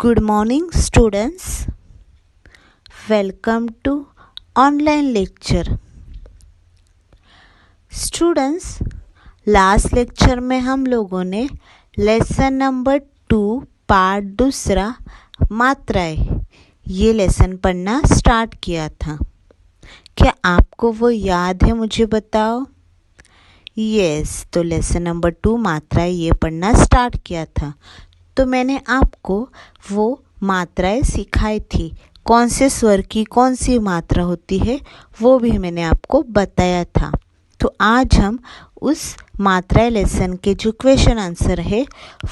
Good morning, students. Welcome to online lecture. Students, last lecture में हम लोगों ने लेसन नंबर 2 पार्ट दूसरा मात्राएं ये लेसन पढ़ना स्टार्ट किया था. क्या आपको वो याद है? मुझे बताओ. यस, तो लेसन नंबर 2 मात्राएं ये पढ़ना स्टार्ट किया था. तो मैंने आपको वो मात्राएं सिखाई थी. कौन से स्वर की कौन सी मात्रा होती है वो भी मैंने आपको बताया था. तो आज हम उस मात्राएं लेसन के जो क्वेश्चन आंसर है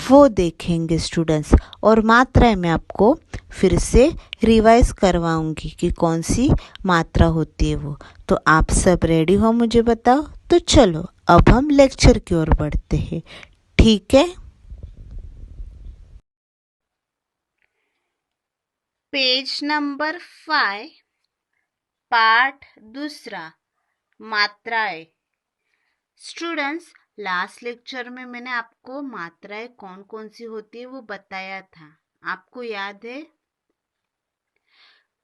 वो देखेंगे स्टूडेंट्स. और मात्राएं मैं आपको फिर से रिवाइज करवाऊंगी कि कौन सी मात्रा होती है वो. तो आप सब रेडी हो? मुझे बताओ. तो चलो अब हम लेक्चर की ओर बढ़ते हैं. ठीक है. पेज नंबर 5 पार्ट दूसरा मात्राएं. स्टूडेंट्स, लास्ट लेक्चर में मैंने आपको मात्राएं कौन कौन सी होती है वो बताया था. आपको याद है?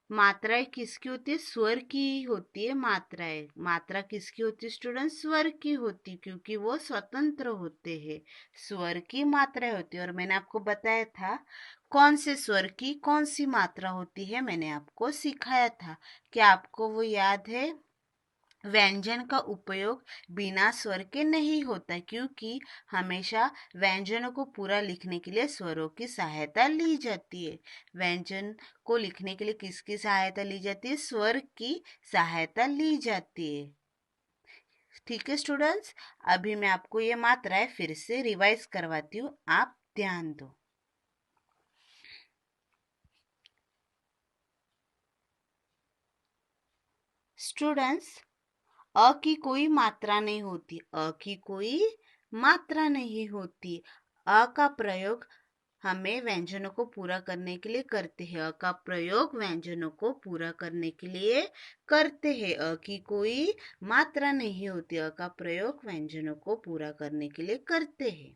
मात्राएं किसकी होती है? स्वर की होती है मात्राएं. मात्रा किसकी होती है स्टूडेंट? स्वर की होती, क्योंकि वो स्वतंत्र होते हैं. स्वर की मात्राएं होती है. और मैंने आपको बताया था कौन से स्वर की कौन सी मात्रा होती है. मैंने आपको सिखाया था. क्या आपको वो याद है? व्यंजन का उपयोग बिना स्वर के नहीं होता, क्योंकि हमेशा व्यंजनों को पूरा लिखने के लिए स्वरों की सहायता ली जाती है. व्यंजन को लिखने के लिए किसकी सहायता ली जाती है? स्वर की सहायता ली जाती है. ठीक है स्टूडेंट्स, अभी मैं आपको ये मात्राएं फिर से रिवाइज करवाती हूँ. आप ध्यान दो. स्टूडेंट्स, अ की कोई मात्रा नहीं होती. अ की कोई मात्रा नहीं होती. अ का प्रयोग हमें व्यंजनों को पूरा करने के लिए करते हैं. अ का प्रयोग व्यंजनों को पूरा करने के लिए करते हैं. अ की कोई मात्रा नहीं होती. अ का प्रयोग व्यंजनों को पूरा करने के लिए करते हैं.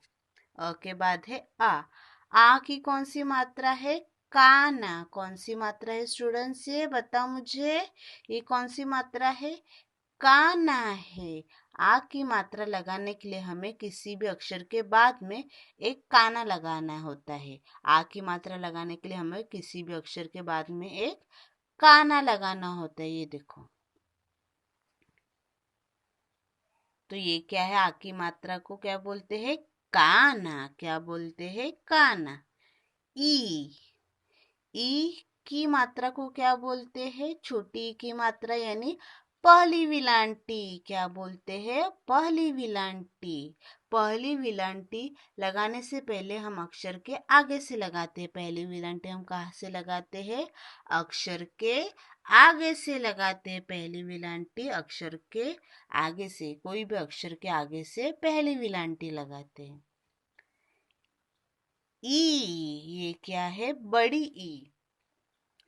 अ के बाद है आ. आ की कौन सी मात्रा है? काना. कौन सी मात्रा है स्टूडेंट्स? ये बताओ मुझे. ये कौन सी मात्रा है? काना है. आ की मात्रा लगाने के लिए हमें किसी भी अक्षर के बाद में एक काना लगाना होता है. आ की मात्रा लगाने के लिए हमें किसी भी अक्षर के बाद में एक काना लगाना होता है. ये देखो. तो ये क्या है? आ की मात्रा को क्या बोलते हैं? काना. क्या बोलते हैं? काना. ई. ई की मात्रा को क्या बोलते हैं? छोटी ई की मात्रा यानी पहली विलांटी. क्या बोलते हैं? पहली विलांटी. पहली विलांटी लगाने से पहले हम अक्षर के आगे से लगाते हैं. पहली विलांटी हम कहाँ से लगाते हैं? अक्षर के आगे से लगाते हैं. पहली विलांटी अक्षर के आगे से, कोई भी अक्षर के आगे से पहली विलांटी लगाते हैं. ई. ये क्या है? बड़ी ई.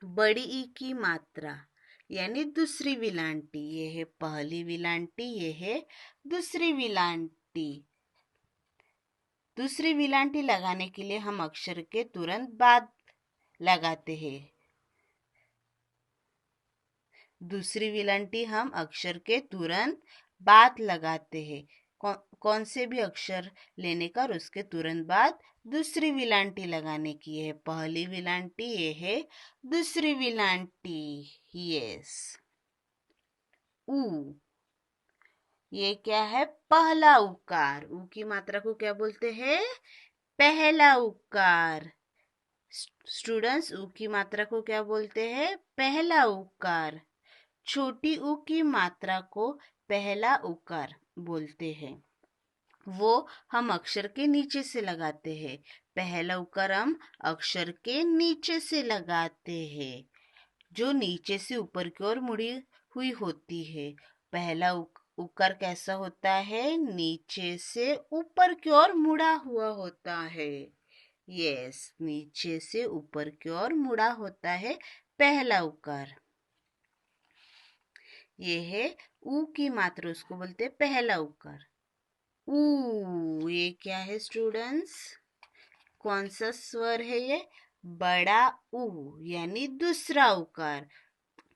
बड़ी ई की मात्रा यानी दूसरी विलांटी. ये है पहली विलांटी, ये है दूसरी विलांटी. दूसरी विलांटी लगाने के लिए हम अक्षर के तुरंत बाद लगाते हैं. दूसरी विलांटी हम अक्षर के तुरंत बाद लगाते हैं. कौन से भी अक्षर लेने का और उसके तुरंत बाद दूसरी विलांटी लगाने की है. पहली विलांटी ये है, दूसरी विलांटी. यस. ऊ. ये क्या है? पहला उकार. ऊ की मात्रा को क्या बोलते हैं? पहला उकार. स्टूडेंट्स, ऊ की मात्रा को क्या बोलते हैं? पहला उकार. छोटी ऊ की मात्रा को पहला उकार बोलते हैं. वो हम अक्षर के नीचे से लगाते हैं. पहला उकार हम अक्षर के नीचे से लगाते हैं, जो नीचे से ऊपर की ओर मुड़ी हुई होती है. पहला उकार कैसा होता है? नीचे से ऊपर की ओर मुड़ा हुआ होता है. यस, नीचे से ऊपर की ओर मुड़ा होता है पहला उकार. ये है ऊ की मात्रा, उसको बोलते हैं पहला उकार. ऊ. ये क्या है स्टूडेंट्स? कौन सा स्वर है ये? बड़ा ऊ यानी दूसरा उकार।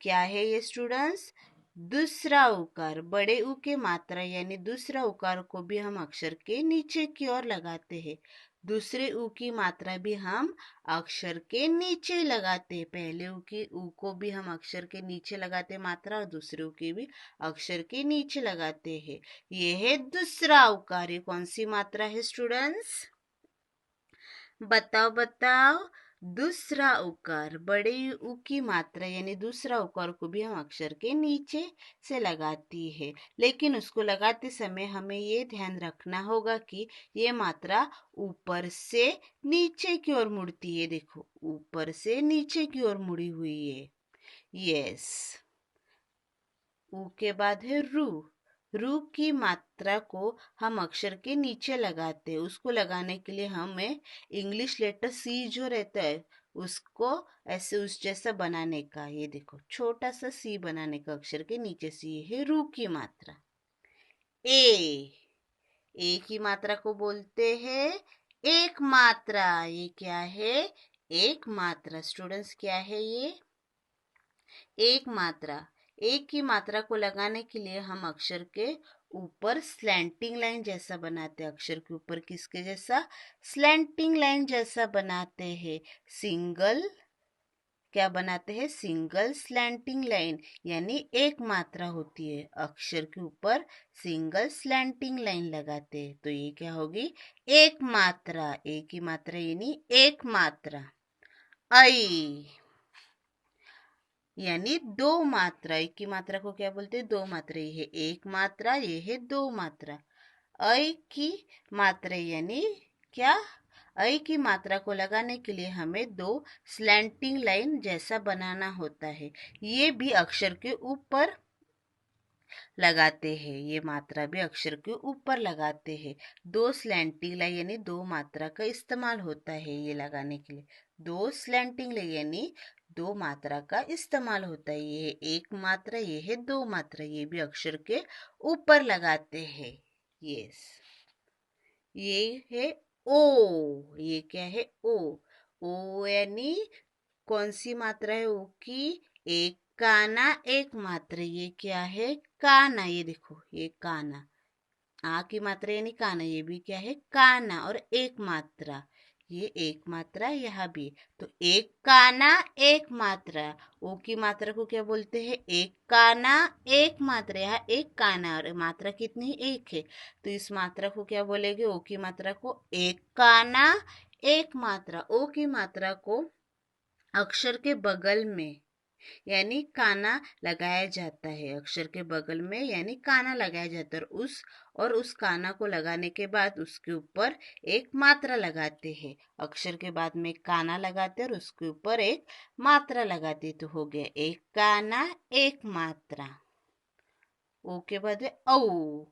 क्या है ये स्टूडेंट्स? दूसरा उकार। बड़े ऊ के मात्रा यानी दूसरा उकार को भी हम अक्षर के नीचे की ओर लगाते हैं। दूसरे ऊ की मात्रा भी हम अक्षर के नीचे लगाते हैं। पहले ऊ को भी हम अक्षर के नीचे लगाते हैं मात्रा, और दूसरे ऊ की भी अक्षर के नीचे लगाते हैं। ये है दूसरा उकार। ये कौन सी मात्रा है स्टूडेंट्स? बताओ बताओ। दूसरा उकार। बड़े ऊ की मात्रा यानी दूसरा उकार को भी हम अक्षर के नीचे से लगाती है, लेकिन उसको लगाते समय हमें ये ध्यान रखना होगा कि ये मात्रा ऊपर से नीचे की ओर मुड़ती है। देखो, ऊपर से नीचे की ओर मुड़ी हुई है। यस। ऊ के बाद है रू। रू की मात्रा को हम अक्षर के नीचे लगाते हैं। उसको लगाने के लिए हमें इंग्लिश लेटर सी जो रहता है उसको ऐसे उस जैसा बनाने का, ये देखो छोटा सा सी बनाने का अक्षर के नीचे सी है रू की मात्रा। ए। ए की मात्रा को बोलते हैं एक मात्रा। ये क्या है? एक मात्रा। स्टूडेंट्स क्या है ये? एक मात्रा। एक की मात्रा को लगाने के लिए हम अक्षर के ऊपर स्लैंटिंग लाइन जैसा बनाते हैं। अक्षर के ऊपर किसके जैसा? स्लैंटिंग लाइन जैसा बनाते हैं। सिंगल क्या बनाते हैं? सिंगल स्लैंटिंग लाइन यानी एक मात्रा होती है। अक्षर के ऊपर सिंगल स्लैंटिंग लाइन लगाते हैं, तो ये क्या होगी? एक मात्रा। एक की मात्रा यानी एक मात्रा। आई यानी दो मात्रा। एक की मात्रा को क्या बोलते हैं? दो मात्रा। ये है एक मात्रा, ये है दो मात्रा। ऐ की मात्रा यानी क्या? ऐ की मात्रा को लगाने के लिए हमें दो स्लैंटिंग लाइन जैसा बनाना होता है। ये भी अक्षर के ऊपर लगाते हैं। ये मात्रा भी अक्षर के ऊपर लगाते हैं। दो स्लैंटिंग लाइन यानी दो मात्रा का इस्तेमाल होता है ये लगाने के लिए। दो स्लैंटिंग लाइन यानी दो मात्रा का इस्तेमाल होता है। ये है एक मात्रा, ये है दो मात्रा। ये भी अक्षर के ऊपर लगाते हैं। यस। ये है ओ। ये क्या है? ओ। ओ यानी कौन सी मात्रा है ओ की? एक काना एक मात्रा। ये क्या है? काना। ये देखो, ये काना। आ की मात्रा यानी काना। ये भी क्या है? काना। और एक मात्रा, ये एक मात्रा यहाँ भी। तो एक काना एक मात्रा। ओ की मात्रा को क्या बोलते हैं? एक काना एक मात्रा। यहाँ एक काना और मात्रा कितनी? एक है, तो इस मात्रा को क्या बोलेंगे? ओ की मात्रा को एक काना एक मात्रा। ओ की मात्रा को अक्षर के बगल में यानी काना लगाया जाता है। अक्षर के बगल में यानी काना लगाया जाता है, और उस काना को लगाने के बाद उसके ऊपर एक मात्रा लगाते हैं। अक्षर के बाद में काना लगाते हैं और उसके ऊपर एक मात्रा लगाते हैं, तो हो गया एक काना एक मात्रा। ओ के बाद है औ।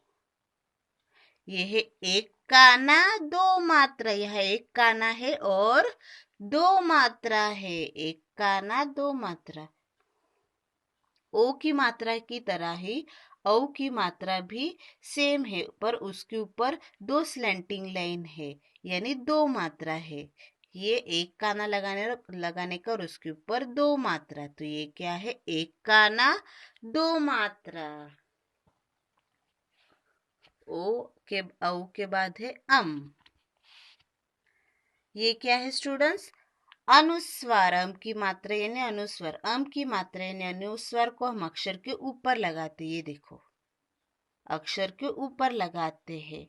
ये है एक काना दो मात्रा। यह एक काना है और दो मात्रा है। एक काना दो मात्रा। ओ की मात्रा की तरह ही औ की मात्रा भी सेम है, पर उसके ऊपर दो स्लैंटिंग लाइन है यानी दो मात्रा है। ये एक काना लगाने का और उसके ऊपर दो मात्रा, तो ये क्या है? एक काना दो मात्रा। औ के बाद है अम। ये क्या है स्टूडेंट्स? अनुस्वार। अम की मात्रा यानी अनुस्वार। अम की मात्रा यानी अनुस्वार को हम अक्षर के ऊपर लगाते हैं। ये देखो, अक्षर के ऊपर लगाते हैं।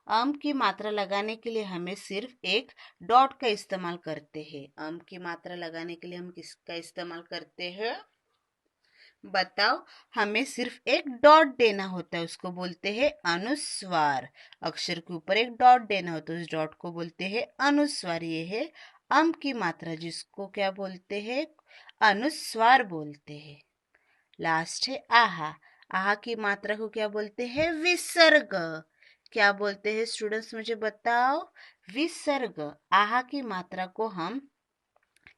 अम की मात्रा लगाने के लिए हमें सिर्फ एक डॉट का इस्तेमाल करते हैं। अम की मात्रा लगाने के लिए हम किसका इस्तेमाल करते हैं? बताओ। हमें सिर्फ एक डॉट देना होता है, उसको बोलते हैं अनुस्वार। अक्षर के ऊपर एक डॉट देना होता है, उस डॉट को बोलते हैं अनुस्वार। ये है अम की मात्रा, जिसको क्या बोलते हैं? अनुस्वार बोलते हैं। लास्ट है आहा। आहा की मात्रा को क्या बोलते हैं? विसर्ग। क्या बोलते हैं स्टूडेंट्स? मुझे बताओ। विसर्ग। आहा की मात्रा को हम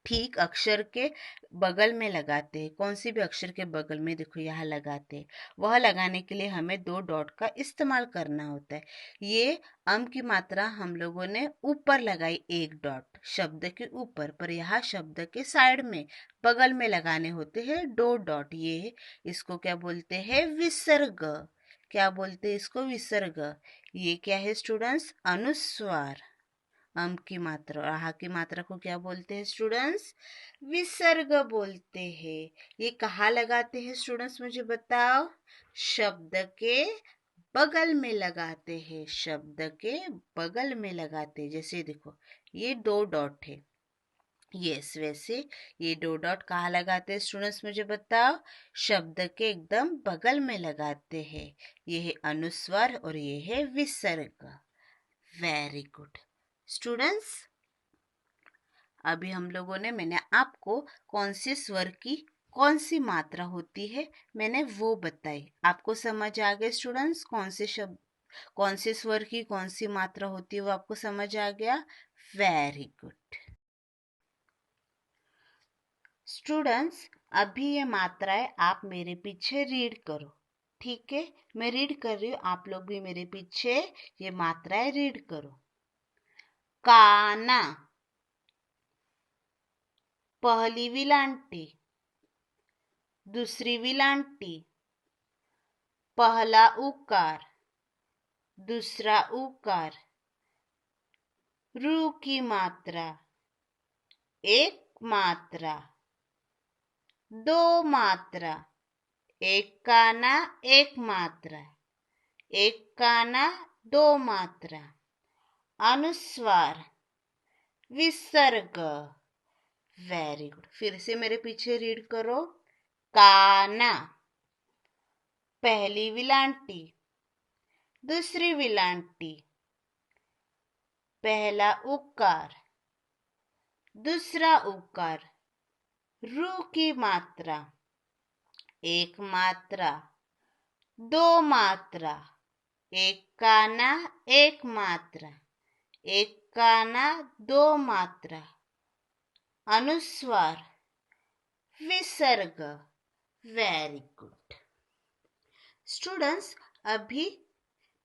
ठीक अक्षर के बगल में लगाते हैं। कौन सी भी अक्षर के बगल में, देखो यहाँ लगाते हैं। वह लगाने के लिए हमें 2 डॉट का इस्तेमाल करना होता है। ये अम की मात्रा हम लोगों ने ऊपर लगाई, 1 डॉट शब्द के ऊपर, पर यहाँ शब्द के साइड में बगल में लगाने होते हैं 2 डॉट। ये इसको क्या बोलते हैं? विसर्ग। क्या बोलते हैं इसको? विसर्ग। ये क्या है स्टूडेंट्स? अनुस्वार। अम की मात्रा और आहा की मात्रा को क्या बोलते हैं स्टूडेंट्स? विसर्ग बोलते हैं। ये कहाँ लगाते हैं स्टूडेंट्स, मुझे बताओ? शब्द के बगल में लगाते हैं। शब्द के बगल में लगाते हैं। जैसे देखो ये 2 डॉट है। यस, वैसे ये 2 डॉट कहाँ लगाते हैं स्टूडेंट्स, मुझे बताओ? शब्द के एकदम बगल में लगाते हैं। ये है अनुस्वार और ये है विसर्ग। Very good students. अभी हम लोगों ने, मैंने आपको कौन से स्वर की कौन सी मात्रा होती है मैंने वो बताई। आपको समझ आ गए स्टूडेंट्स? कौन से शब्द, कौन से स्वर की कौन सी मात्रा होती है वो आपको समझ आ गया? Very good students. अभी ये मात्राएं आप मेरे पीछे रीड करो, ठीक है? मैं रीड कर रही हूँ, आप लोग भी मेरे पीछे ये मात्राएं रीड करो। काना, पहली विलांटी, दूसरी विलांटी, पहला उकार, दूसरा उकार, रू की मात्रा, एक मात्रा, 2 मात्रा, एक काना, एक मात्रा, एक काना, 2 मात्रा, अनुस्वार, विसर्ग। Very good. फिर से मेरे पीछे रीड करो। काना, पहली विलांटी, दूसरी विलांटी, पहला उकार, दूसरा उकार, रू की मात्रा, एक मात्रा, 2 मात्रा, एक काना, एक मात्रा, एक काना, 2 मात्रा, अनुस्वार, विसर्ग। Very good students. अभी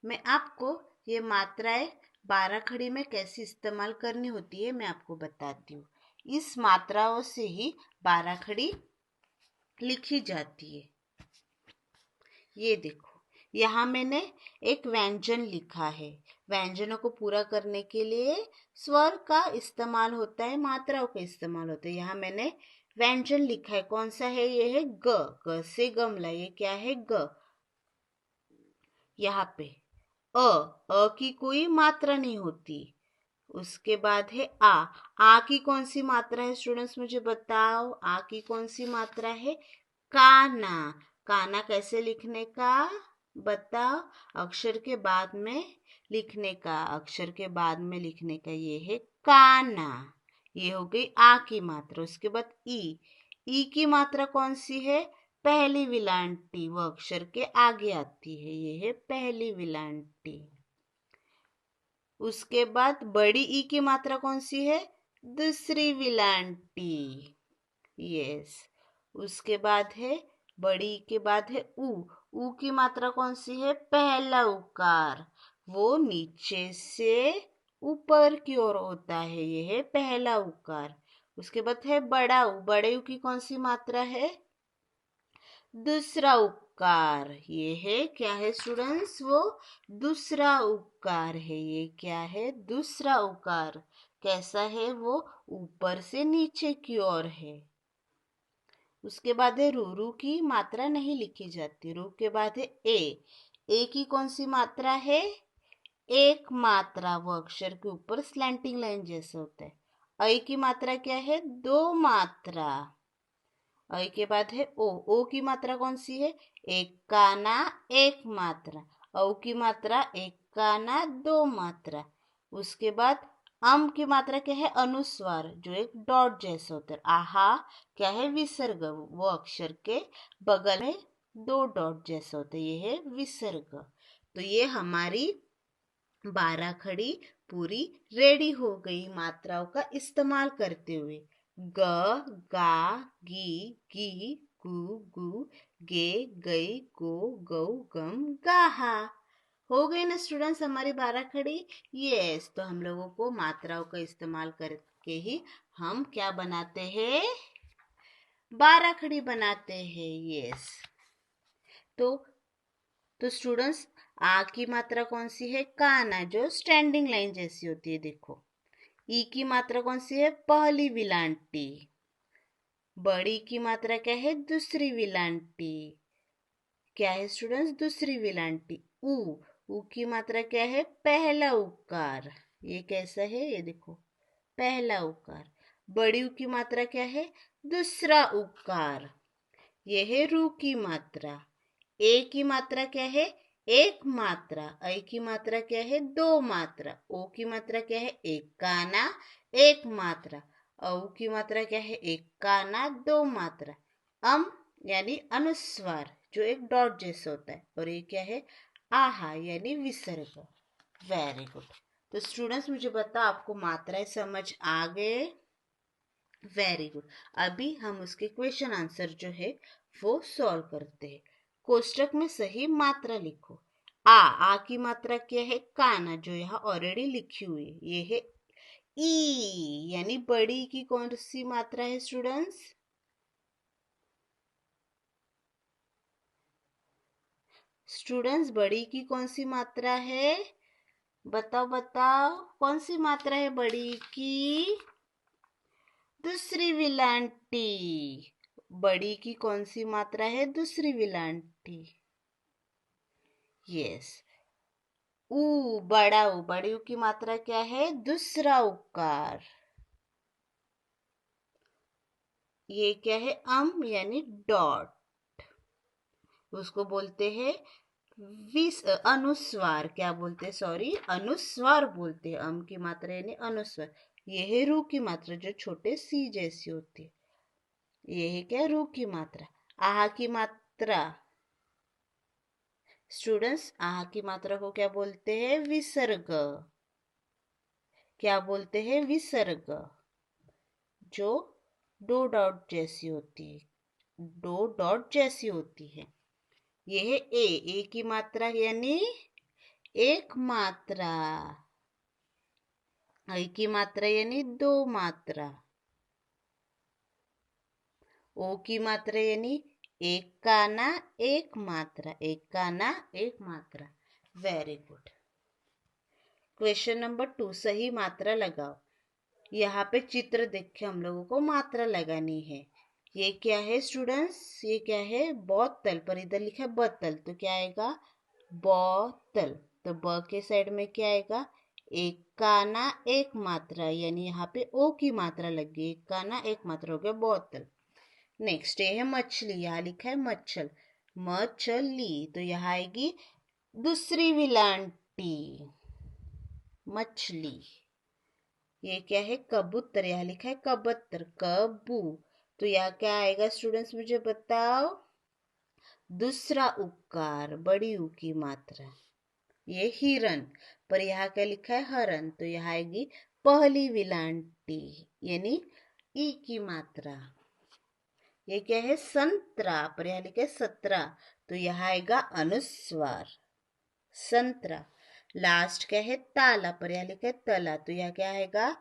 मैं आपको ये मात्राएं 12 खड़ी में कैसे इस्तेमाल करनी होती है मैं आपको बताती हूँ। इस मात्राओं से ही 12 खड़ी लिखी जाती है। ये देखो यहाँ मैंने एक व्यंजन लिखा है। व्यंजनों को पूरा करने के लिए स्वर का इस्तेमाल होता है, मात्राओं का इस्तेमाल होता है। यहाँ मैंने व्यंजन लिखा है। कौन सा है? ये है ग। ग से गमला। ये क्या है? ग। यहाँ पे अ की कोई मात्रा नहीं होती। उसके बाद है आ की कौन सी मात्रा है स्टूडेंट्स, मुझे बताओ? आ की कौन सी मात्रा है? काना। काना कैसे लिखने का बताओ? अक्षर के बाद में लिखने का, अक्षर के बाद में लिखने का। ये है काना। ये हो गई आ की मात्रा। उसके बाद ई की मात्रा कौन सी है? पहली विलांटी। वो अक्षर के आगे आती है। ये है पहली विलांटी। उसके बाद बड़ी ई की मात्रा कौन सी है? दूसरी विलांटी। यस। उसके बाद है बड़ी ई के बाद है ऊ की मात्रा कौन सी है? पहला उकार। वो नीचे से ऊपर की ओर होता है। ये है पहला उकार। उसके बाद है बड़ा ऊ। बड़े ऊ की कौन सी मात्रा है? दूसरा उकार। ये है क्या है स्टूडेंट्स? वो दूसरा उकार है। ये क्या है? दूसरा उकार। कैसा है वो? ऊपर से नीचे की ओर है। उसके बाद है रू की मात्रा नहीं लिखी जाती। रू के बाद है ए की कौन सी मात्रा है? एक मात्रा। वो अक्षर के ऊपर स्लैंटिंग लाइन जैसा होता है। ऐ की मात्रा क्या है? 2 मात्रा। ऐ के बाद है ओ की मात्रा कौन सी है? एक काना, एक मात्रा। औ की मात्रा एक काना, 2 मात्रा। उसके बाद अम की मात्रा क्या है? अनुस्वार, जो एक डॉट जैसा होता है। आहा क्या है? विसर्ग। वो अक्षर के बगल में 2 डॉट जैसा होता है। ये है विसर्ग। तो ये हमारी 12 खड़ी पूरी रेडी हो गई मात्राओं का इस्तेमाल करते हुए। ग, गा, गी, गी, गु, गु, गे, गई, गो, गौ, गम, गाहा। हो गई ना स्टूडेंट्स हमारी 12 खड़ी। यस, तो हम लोगों को मात्राओं का इस्तेमाल करके ही हम क्या बनाते हैं, 12 खड़ी बनाते हैं। यस, तो स्टूडेंट्स आ की मात्रा कौन सी है, काना, जो स्टैंडिंग लाइन जैसी होती है। देखो, ई की मात्रा कौन सी है, पहली विलांटी। बड़ी की मात्रा क्या है, दूसरी विलांटी। क्या है स्टूडेंट्स, दूसरी विलांटी। ऊ की मात्रा क्या है, पहला उकार। ये कैसा है, ये देखो, पहला उकार। बड़ी ऊ की मात्रा क्या है, दूसरा उकार। ये है रू की मात्रा। ए की मात्रा क्या है, एक मात्रा। ऐ की मात्रा क्या है, दो मात्रा। ओ की मात्रा क्या है, एक काना, एक मात्रा। औ की मात्रा क्या है, एक काना, दो मात्रा। यानी अनुस्वार, जो एक डॉट जैसा होता है। और ये क्या है, आहा यानी विसर्ग। Very good. तो स्टूडेंट्स मुझे बताओ, आपको मात्राएं समझ आ गए। Very good. अभी हम उसके क्वेश्चन आंसर जो है वो सॉल्व करते हैं। कोष्टक में सही मात्रा लिखो। आ की मात्रा क्या है, काना, जो यहाँ ऑलरेडी लिखी हुई है। ये है ई, यानी बड़ी की कौन सी मात्रा है स्टूडेंट्स, बड़ी की कौन सी मात्रा है, बताओ बताओ, कौन सी मात्रा है बड़ी की, दूसरी विलांटी। बड़ी की कौन सी मात्रा है, दूसरी विलांटी। यस, बड़ा ऊ, बड़ी ऊ की मात्रा क्या है, दूसरा उकार। ये क्या है, यानी डॉट। उसको बोलते हैं अनुस्वार। क्या बोलते हैं, सॉरी, अनुस्वार बोलते हैं। की मात्रा यानी अनुस्वार। ये है रू की मात्रा, जो छोटे सी जैसी होती है। ये है क्या, रू की मात्रा। आहा की मात्रा, स्टूडेंट्स आहा की मात्रा को क्या बोलते हैं, विसर्ग। क्या बोलते हैं, विसर्ग, जो दो डॉट जैसी होती है, दो डॉट जैसी होती है। ये है ए की मात्रा यानी एक मात्रा। ऐ की मात्रा यानी दो मात्रा। ओ की मात्रा यानी एक काना, एक मात्रा। एक काना, एक मात्रा। Very good. क्वेश्चन नंबर 2, सही मात्रा लगाओ। यहाँ पे चित्र देख के हम लोगों को मात्रा लगानी है। ये क्या है स्टूडेंट्स, ये क्या है, बोतल, पर इधर लिखा है बतल, तो क्या आएगा, बोतल। तो ब के साइड में क्या आएगा, एक काना, एक मात्रा, यानी यहाँ पे ओ की मात्रा लग गई। एक काना, एक मात्रा, हो गया बोतल। नेक्स्ट ये है मछली, यहाँ लिखा है मच्छल, मछली, तो यहाँ आएगी दूसरी विलांटी, मछली। ये क्या है, कबूतर, यहाँ लिखा है कबूतर, कबू, तो यहाँ क्या आएगा स्टूडेंट्स, मुझे बताओ, दूसरा उकार, बड़ी ऊ की मात्रा। ये हिरन, पर यहाँ क्या लिखा है, हरन, तो यहाँ आएगी पहली विलांटी, यानी ई की मात्रा। ये क्या है, संतरा, पर यहाँ लिखा है सतरा, तो यहाँ आएगा अनुस्वार, संतरा। लास्ट क्या है, ताला, पर यहाँ लिखा है तला, तो यहाँ क्या आएगा,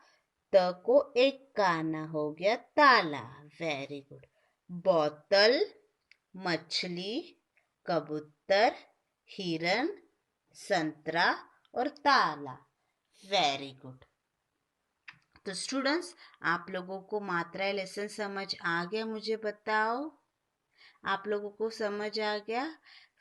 त को एक काना, हो गया ताला। Very good. बोतल, मछली, कबूतर, हिरन, संतरा और ताला। Very good. तो स्टूडेंट्स, आप लोगों को मात्रा लेसन समझ आ गया, मुझे बताओ, आप लोगों को समझ आ गया।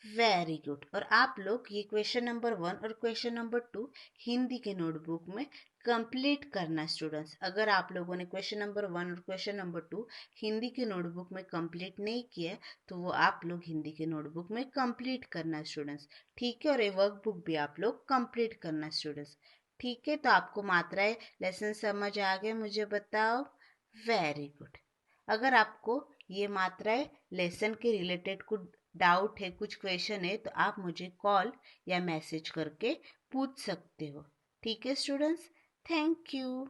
Very good. और आप लोग ये क्वेश्चन नंबर 1 और क्वेश्चन नंबर 2 हिंदी के नोटबुक में कंप्लीट करना स्टूडेंट्स। अगर आप लोगों ने क्वेश्चन नंबर 1 और क्वेश्चन नंबर 2 हिंदी के नोटबुक में कंप्लीट नहीं किया तो वो आप लोग हिंदी के नोटबुक में कंप्लीट करना स्टूडेंट्स, ठीक है। और ये वर्कबुक भी आप लोग कंप्लीट करना स्टूडेंट्स, ठीक है। तो आपको मात्राएं लेसन समझ आ गए, मुझे बताओ। Very good. अगर आपको ये मात्राएं लेसन के रिलेटेड कुछ डाउट है, कुछ क्वेश्चन है, तो आप मुझे कॉल या मैसेज करके पूछ सकते हो, ठीक है स्टूडेंट्स। Thank you.